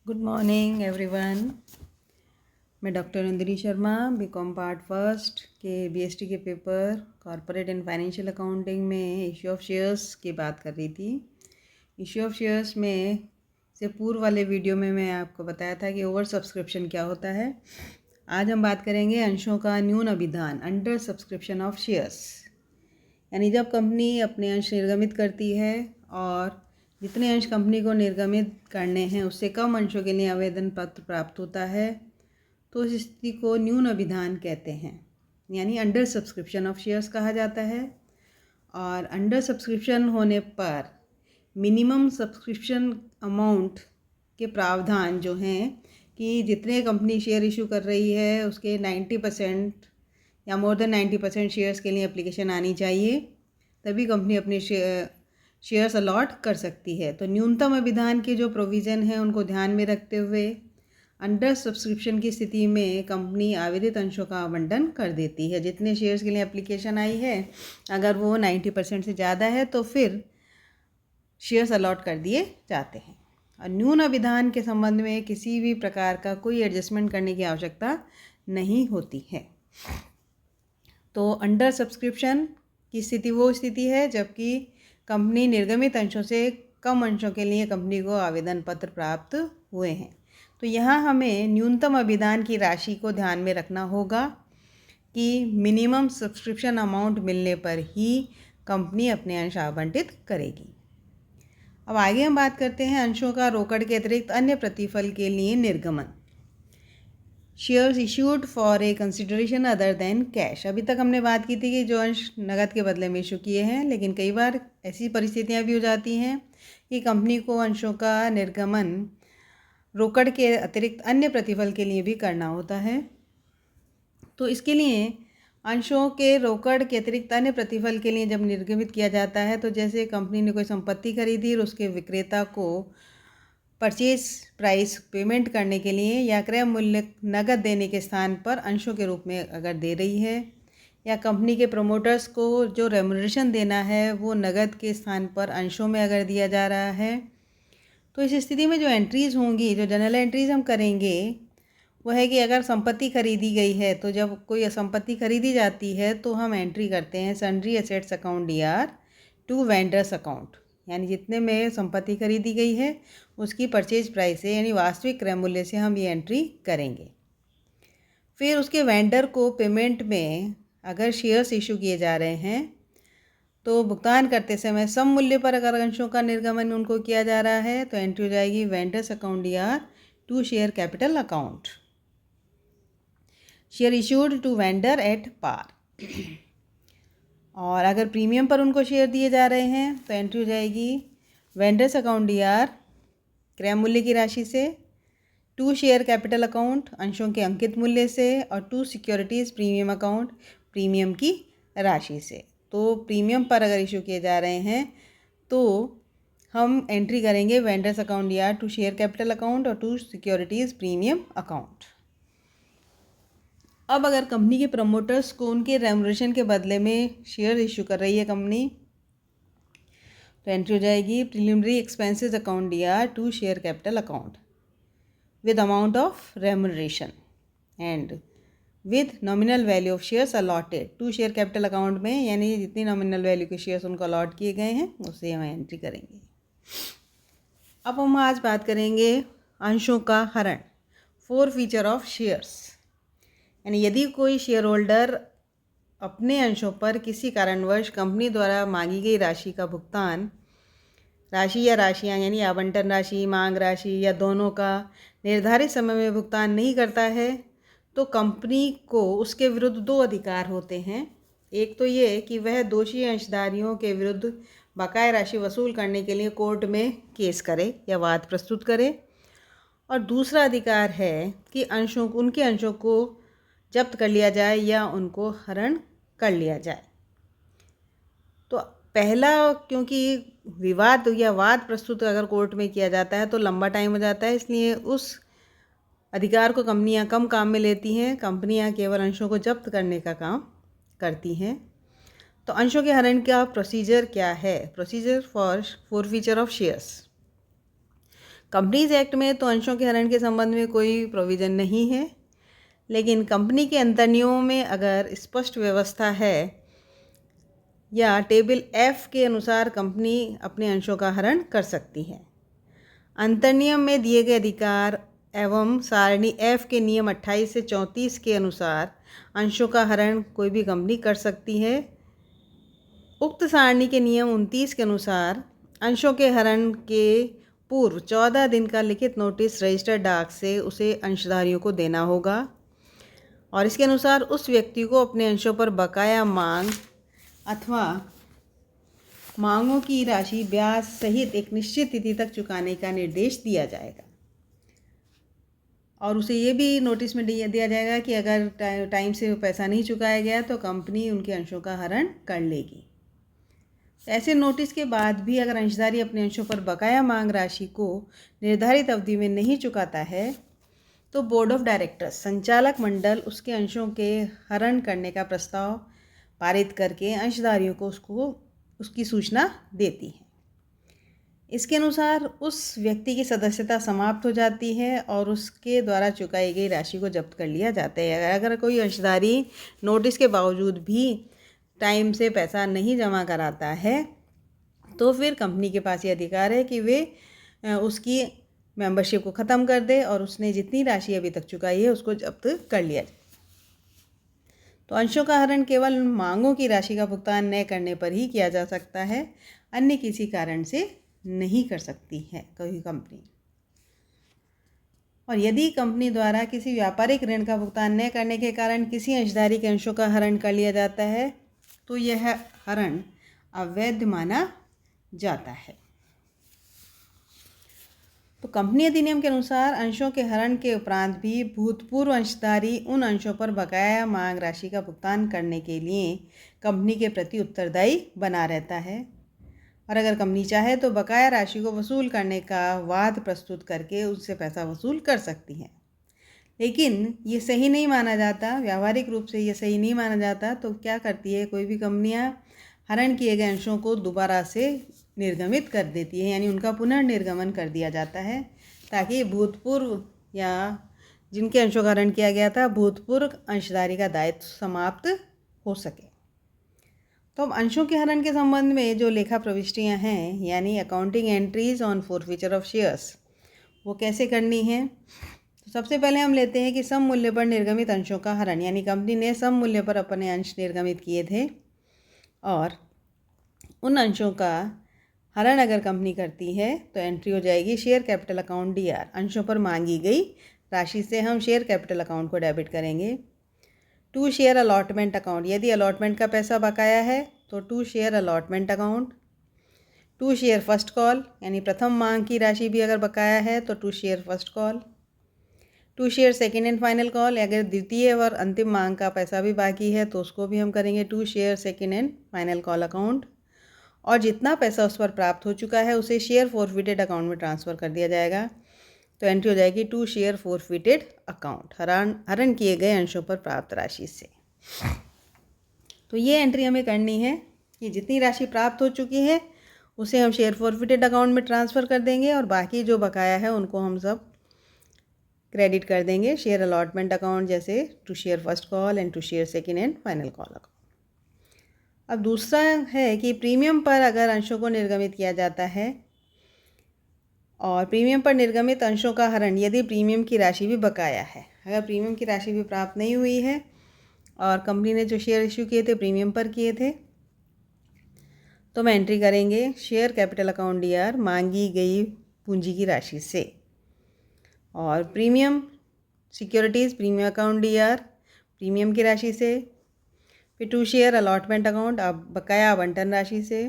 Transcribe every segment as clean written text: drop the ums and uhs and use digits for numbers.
Good morning everyone. मैं doctor Nandini Sharma BCom part first के BST के paper corporate and financial accounting में issue of shares की बात कर रही थी। इश्यू ऑफ शेयर्स में से पूर्व वाले वीडियो में मैं आपको बताया था कि ओवर सब्सक्रिप्शन क्या होता है। आज हम बात करेंगे अंशों का न्यून अभिधान, अंडर सब्सक्रिप्शन ऑफ शेयर्स। यानी जब कंपनी अपने अंश निर्गमित करती है और जितने अंश कंपनी को निर्गमित करने हैं उससे कम अंशों के लिए आवेदन पत्र प्राप्त होता है तो इस स्थिति को न्यून अभिधान कहते हैं, यानी अंडर सब्सक्रिप्शन ऑफ शेयर्स कहा जाता है। और अंडर सब्सक्रिप्शन होने पर मिनिमम सब्सक्रिप्शन अमाउंट के प्रावधान जो हैं कि जितने कंपनी शेयर इशू कर रही है उसके 90% या मोर देन 90% शेयर्स के लिए एप्लीकेशन आनी चाहिए, तभी कंपनी अपने शेयर्स अलॉट कर सकती है। तो न्यूनतम अभिधान के जो प्रोविज़न हैं उनको ध्यान में रखते हुए अंडर सब्सक्रिप्शन की स्थिति में कंपनी आवेदित अंशों का आवंटन कर देती है। जितने शेयर्स के लिए एप्लीकेशन आई है अगर वो 90% से ज़्यादा है तो फिर शेयर्स अलॉट कर दिए जाते हैं। और न्यून अभिधान के संबंध में किसी भी प्रकार का कोई एडजस्टमेंट करने की आवश्यकता नहीं होती है। तो अंडर सब्सक्रिप्शन की स्थिति वो स्थिति है जबकि कंपनी निर्गमित अंशों से कम अंशों के लिए कंपनी को आवेदन पत्र प्राप्त हुए हैं। तो यहाँ हमें न्यूनतम अभिधान की राशि को ध्यान में रखना होगा कि मिनिमम सब्सक्रिप्शन अमाउंट मिलने पर ही कंपनी अपने अंश आवंटित करेगी। अब आगे हम बात करते हैं अंशों का रोकड़ के अतिरिक्त अन्य प्रतिफल के लिए निर्गमन। Shares issued for a consideration other than cash. अभी तक हमने बात की थी कि जो अंश नकद के बदले में इशू किए हैं, लेकिन कई बार ऐसी परिस्थितियां भी हो जाती हैं कि कंपनी को अंशों का निर्गमन रोकड़ के अतिरिक्त अन्य प्रतिफल के लिए भी करना होता है। तो इसके लिए अंशों के रोकड़ के अतिरिक्त अन्य प्रतिफल के लिए जब निर्गमित किया जाता है तो जैसे कंपनी ने कोई संपत्ति खरीदी और उसके विक्रेता को परचेज प्राइस पेमेंट करने के लिए या क्रय मूल्य नगद देने के स्थान पर अंशों के रूप में अगर दे रही है, या कंपनी के प्रमोटर्स को जो रेम्यूनरेशन देना है वो नगद के स्थान पर अंशों में अगर दिया जा रहा है, तो इस स्थिति में जो एंट्रीज़ होंगी, जो जनरल एंट्रीज़ हम करेंगे वो है कि अगर संपत्ति खरीदी गई है तो जब कोई संपत्ति खरीदी जाती है तो हम एंट्री करते हैं sundry assets account DR to vendors account, यानी जितने में संपत्ति खरीदी गई है उसकी परचेज प्राइस से यानी वास्तविक क्रय मूल्य से हम ये एंट्री करेंगे। फिर उसके वेंडर को पेमेंट में अगर शेयर्स इशू किए जा रहे हैं तो भुगतान करते समय सम मूल्य पर अगर अंशों का निर्गमन उनको किया जा रहा है तो एंट्री हो जाएगी vendors account DR to share capital account, share issued to vendor at par. और अगर प्रीमियम पर उनको शेयर दिए जा रहे हैं तो एंट्री हो जाएगी वेंडर्स अकाउंट DR क्रय मूल्य की राशि से, टू शेयर कैपिटल अकाउंट अंशों के अंकित मूल्य से, और to securities premium account premium की राशि से। तो प्रीमियम पर अगर इशू किए जा रहे हैं तो हम एंट्री करेंगे vendors account DR to share capital account और टू सिक्योरिटीज़ प्रीमियम अकाउंट। अब अगर कंपनी के प्रमोटर्स को उनके रेम्यूनरेशन के बदले में शेयर इशू कर रही है कंपनी, तो एंट्री हो जाएगी preliminary expenses account DR to share capital account with amount of remuneration and with nominal value of shares allotted to share capital account में, यानी जितनी नॉमिनल वैल्यू के शेयर्स उनको अलॉट किए गए हैं उसे हम एंट्री करेंगे। अब हम आज बात करेंगे अंशों का हरण, फोरफीचर ऑफ शेयर्स। यानी यदि कोई शेयर होल्डर अपने अंशों पर किसी कारणवश कंपनी द्वारा मांगी गई राशि का भुगतान, राशि या राशियाँ यानी आवंटन राशि, मांग राशि या दोनों का निर्धारित समय में भुगतान नहीं करता है तो कंपनी को उसके विरुद्ध दो अधिकार होते हैं। एक तो ये कि वह दोषी अंशधारियों के विरुद्ध बकाया राशि वसूल करने के लिए कोर्ट में केस करे या वाद प्रस्तुत करे, और दूसरा अधिकार है कि उनके अंशों को जब्त कर लिया जाए या उनको हरण कर लिया जाए। तो पहला, क्योंकि विवाद या वाद प्रस्तुत अगर कोर्ट में किया जाता है तो लंबा टाइम हो जाता है, इसलिए उस अधिकार को कंपनियां कम काम में लेती हैं। कंपनियां केवल अंशों को जब्त करने का काम करती हैं। तो अंशों के हरण का प्रोसीजर क्या है? Procedure for forfeiture of shares. Companies act में तो अंशों के हरण के संबंध में कोई प्रोविज़न नहीं है, लेकिन कंपनी के अंतर्नियमों में अगर स्पष्ट व्यवस्था है या टेबल F के अनुसार कंपनी अपने अंशों का हरण कर सकती है। अंतर्नियम में दिए गए अधिकार एवं सारणी F के नियम 28 से 34 के अनुसार अंशों का हरण कोई भी कंपनी कर सकती है। उक्त सारणी के नियम 29 के अनुसार अंशों के हरण के पूर्व 14 दिन का लिखित नोटिस रजिस्टर्ड डाक से उसे अंशधारियों को देना होगा और इसके अनुसार उस व्यक्ति को अपने अंशों पर बकाया मांग अथवा मांगों की राशि ब्याज सहित एक निश्चित तिथि तक चुकाने का निर्देश दिया जाएगा और उसे ये भी नोटिस में दिया जाएगा कि अगर टाइम से पैसा नहीं चुकाया गया तो कंपनी उनके अंशों का हरण कर लेगी। ऐसे नोटिस के बाद भी अगर अंशधारी अपने अंशों पर बकाया मांग राशि को निर्धारित अवधि में नहीं चुकाता है तो बोर्ड ऑफ डायरेक्टर्स संचालक मंडल उसके अंशों के हरण करने का प्रस्ताव पारित करके अंशधारियों को उसकी सूचना देती है। इसके अनुसार उस व्यक्ति की सदस्यता समाप्त हो जाती है और उसके द्वारा चुकाई गई राशि को जब्त कर लिया जाता है। अगर कोई अंशधारी नोटिस के बावजूद भी टाइम से पैसा नहीं जमा कराता है तो फिर कंपनी के पास ये अधिकार है कि वे उसकी मेंबरशिप को ख़त्म कर दे और उसने जितनी राशि अभी तक चुकाई है उसको जब्त कर लिया जाए। तो अंशों का हरण केवल मांगों की राशि का भुगतान न करने पर ही किया जा सकता है, अन्य किसी कारण से नहीं कर सकती है कोई कंपनी। और यदि कंपनी द्वारा किसी व्यापारिक ऋण का भुगतान न करने के कारण किसी अंशधारी के अंशों का हरण कर लिया जाता है तो यह हरण अवैध माना जाता है। तो कंपनी अधिनियम के अनुसार अंशों के हरण के उपरांत भी भूतपूर्व अंशधारी उन अंशों पर बकाया मांग राशि का भुगतान करने के लिए कंपनी के प्रति उत्तरदायी बना रहता है और अगर कंपनी चाहे तो बकाया राशि को वसूल करने का वाद प्रस्तुत करके उससे पैसा वसूल कर सकती है। लेकिन ये सही नहीं माना जाता, व्यावहारिक रूप से ये सही नहीं माना जाता। तो क्या करती है कोई भी कंपनियां हरण किए गए अंशों को दोबारा से निर्गमित कर देती है, यानी उनका पुनर्निर्गमन कर दिया जाता है ताकि भूतपूर्व या जिनके अंशों का हरण किया गया था भूतपूर्व अंशधारी का दायित्व समाप्त हो सके। तो अब अंशों के हरण के संबंध में जो लेखा प्रविष्टियां हैं यानी accounting entries on forfeiture of shares वो कैसे करनी है। तो सबसे पहले हम लेते हैं कि सम मूल्य पर निर्गमित अंशों का हरण, यानी कंपनी ने सम मूल्य पर अपने अंश निर्गमित किए थे और उन अंशों का हरण अगर कंपनी करती है तो एंट्री हो जाएगी शेयर कैपिटल अकाउंट DR। अंशों पर मांगी गई राशि से हम शेयर कैपिटल अकाउंट को डेबिट करेंगे। टू शेयर अलॉटमेंट अकाउंट, यदि अलॉटमेंट का पैसा बकाया है तो to share allotment account. To share first call, यानी प्रथम मांग की राशि भी अगर बकाया है तो to share first call. To share second and final call, अगर द्वितीय और अंतिम मांग का पैसा भी बाकी है तो उसको भी हम करेंगे to share second and final call account. और जितना पैसा उस पर प्राप्त हो चुका है उसे शेयर फॉरफिटेड अकाउंट में ट्रांसफ़र कर दिया जाएगा। तो एंट्री हो जाएगी टू शेयर फॉरफिटेड अकाउंट, हरण किए गए अंशों पर प्राप्त राशि से। तो ये एंट्री हमें करनी है कि जितनी राशि प्राप्त हो चुकी है उसे हम शेयर फॉरफिटेड अकाउंट में ट्रांसफ़र कर देंगे और बाकी जो बकाया है उनको हम सब क्रेडिट कर देंगे शेयर अलॉटमेंट अकाउंट, जैसे to share first call and to share second and final call account. अब दूसरा है कि प्रीमियम पर अगर अंशों को निर्गमित किया जाता है और प्रीमियम पर निर्गमित अंशों का हरण यदि प्रीमियम की राशि भी बकाया है, अगर प्रीमियम की राशि भी प्राप्त नहीं हुई है और कंपनी ने जो शेयर इश्यू किए थे प्रीमियम पर किए थे तो हम एंट्री करेंगे शेयर कैपिटल अकाउंट DR मांगी गई पूंजी की राशि से और premium securities premium account DR premium की राशि से। फिर टू शेयर अलॉटमेंट अकाउंट बकाया आवंटन राशि से।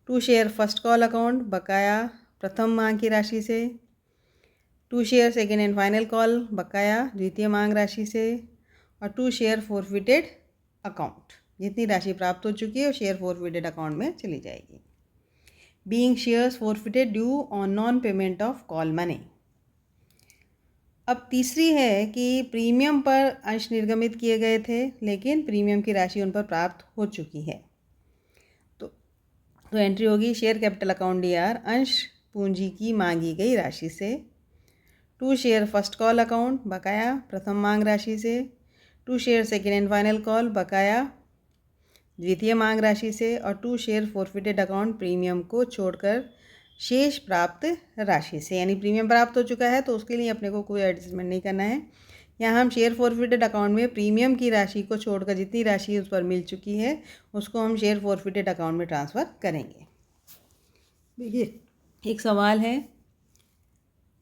To share first call account बकाया प्रथम मांग की राशि से। To share second and final call बकाया द्वितीय मांग राशि से। और टू शेयर फॉरफिटेड अकाउंट, जितनी राशि प्राप्त हो चुकी है वो शेयर फॉरफिटेड अकाउंट में चली जाएगी। Being shares forfeited due on non payment of call money. अब तीसरी है कि प्रीमियम पर अंश निर्गमित किए गए थे लेकिन प्रीमियम की राशि उन पर प्राप्त हो चुकी है तो एंट्री होगी शेयर कैपिटल अकाउंट DR अंश पूंजी की मांगी गई राशि से। 2 शेयर फर्स्ट कॉल अकाउंट बकाया प्रथम मांग राशि से। 2 share second and final call बकाया द्वितीय मांग राशि से। और 2 शेयर फॉरफिटेड अकाउंट प्रीमियम को छोड़कर शेष प्राप्त राशि से। यानी प्रीमियम प्राप्त हो चुका है तो उसके लिए अपने को कोई एडजस्टमेंट नहीं करना है। यहाँ हम शेयर फॉरफिटेड अकाउंट में प्रीमियम की राशि को छोड़कर जितनी राशि उस पर मिल चुकी है उसको हम शेयर फॉरफिटेड अकाउंट में ट्रांसफ़र करेंगे। देखिए एक सवाल है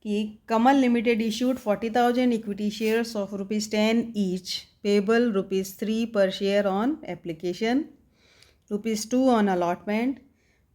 कि Kamal limited issued 40,000 equity shares of ₹10 each payable ₹3 per share on application, ₹2 on allotment,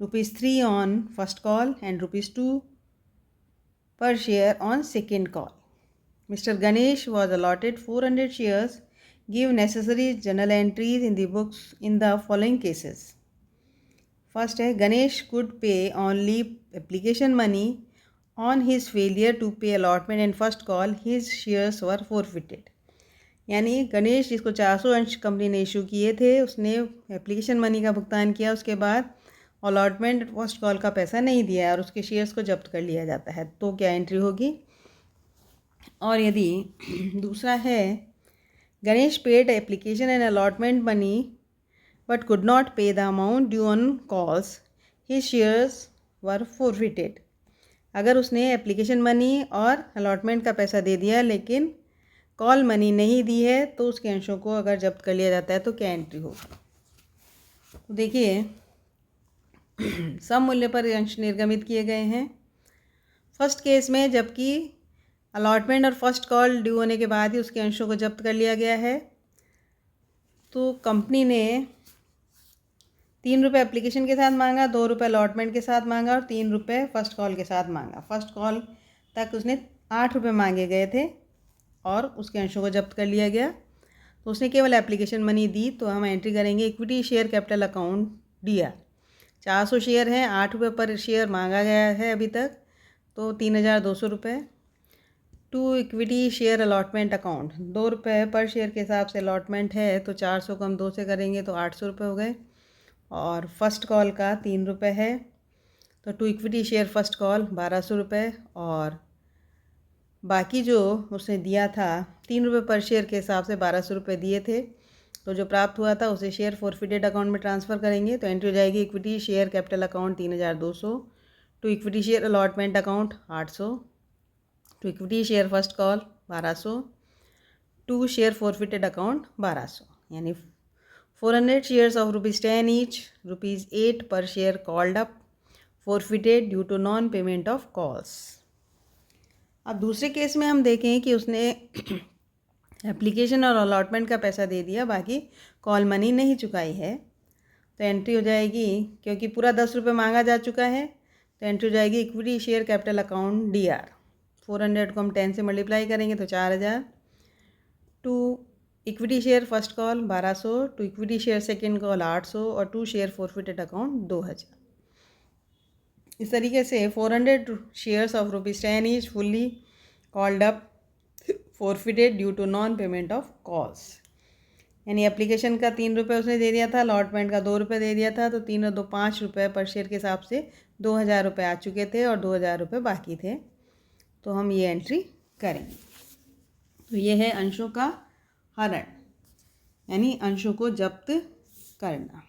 ₹3 on first call and ₹2 per share on second call. Mr. Ganesh was allotted 400 shares. Give necessary journal entries in the books in the following cases. First है Ganesh could pay only application money. On his failure to pay allotment and first call, his shares were forfeited. यानी गणेश जिसको 400 अंश company ने issue किए थे उसने application money का भुगतान किया, उसके बाद अलॉटमेंट फर्स्ट कॉल का पैसा नहीं दिया और उसके शेयर्स को जब्त कर लिया जाता है, तो क्या एंट्री होगी। और यदि दूसरा है Ganesh paid application and allotment money but could not pay the amount due on calls, his shares were forfeited. अगर उसने एप्लीकेशन मनी और अलॉटमेंट का पैसा दे दिया लेकिन कॉल मनी नहीं दी है तो उसके अंशों को अगर जब्त कर लिया जाता है तो क्या एंट्री होगी। तो देखिए सम मूल्य पर अंश निर्गमित किए गए हैं। फर्स्ट केस में जबकि अलॉटमेंट और फर्स्ट कॉल ड्यू होने के बाद ही उसके अंशों को जब्त कर लिया गया है, तो कंपनी ने 3 रुपये एप्लीकेशन के साथ मांगा, 2 रुपये अलॉटमेंट के साथ मांगा और 3 रुपये फर्स्ट कॉल के साथ मांगा। फर्स्ट कॉल तक उसने 8 रुपये मांगे गए थे और उसके अंशों को जब्त कर लिया गया, तो उसने केवल एप्लीकेशन मनी दी। तो हम एंट्री करेंगे equity share capital account DR। 400 share हैं, 8 रुपये पर शेयर मांगा गया है अभी तक, तो 3,200 रुपये। 2 इक्विटी शेयर अलॉटमेंट अकाउंट, 2 रुपये पर शेयर के हिसाब से अलॉटमेंट है, तो 400 को हम 2 से करेंगे तो 800 रुपये हो गए। और फर्स्ट कॉल का 3 रुपये है, तो 2 इक्विटी शेयर फर्स्ट कॉल 1,200 रुपये। और बाकी जो उसने दिया था 3 रुपये पर शेयर के हिसाब से 1,200 रुपये दिए थे, तो जो प्राप्त हुआ था उसे शेयर फॉरफिटेड अकाउंट में ट्रांसफ़र करेंगे। तो एंट्री हो जाएगी equity share capital account 3,200, to equity share allotment account 800, to equity share first call 1,200, to share forfeited account 1,200। यानी 400 shares of ₹10 each, ₹8 per share called up, forfeited due to non payment of calls। अब दूसरे case में हम देखें कि उसने application और allotment का पैसा दे दिया, बाकी कॉल मनी नहीं चुकाई है, तो एंट्री हो जाएगी, क्योंकि पूरा 10 रुपये मांगा जा चुका है, तो एंट्री हो जाएगी equity share capital account DR। 400 को हम 10 से मल्टीप्लाई करेंगे तो 4,000। To equity share first call 1,200, to equity share second call 800 और 2 शेयर फॉरफिटेड अकाउंट 2,000। इस तरीके से 400 shares of ₹10 each fully called up, forfeited due to non payment of calls. यानी एप्लीकेशन का 3 रुपये उसने दे दिया था, अलॉटमेंट का 2 रुपये दे दिया था, तो 3 और 2 5 रुपये पर शेयर के हिसाब से 2,000 रुपये आ चुके थे और 2,000 रुपये बाकी थे, तो हम ये एंट्री करेंगे। तो ये है अंशों का हरण, यानी अंशों को जब्त करना।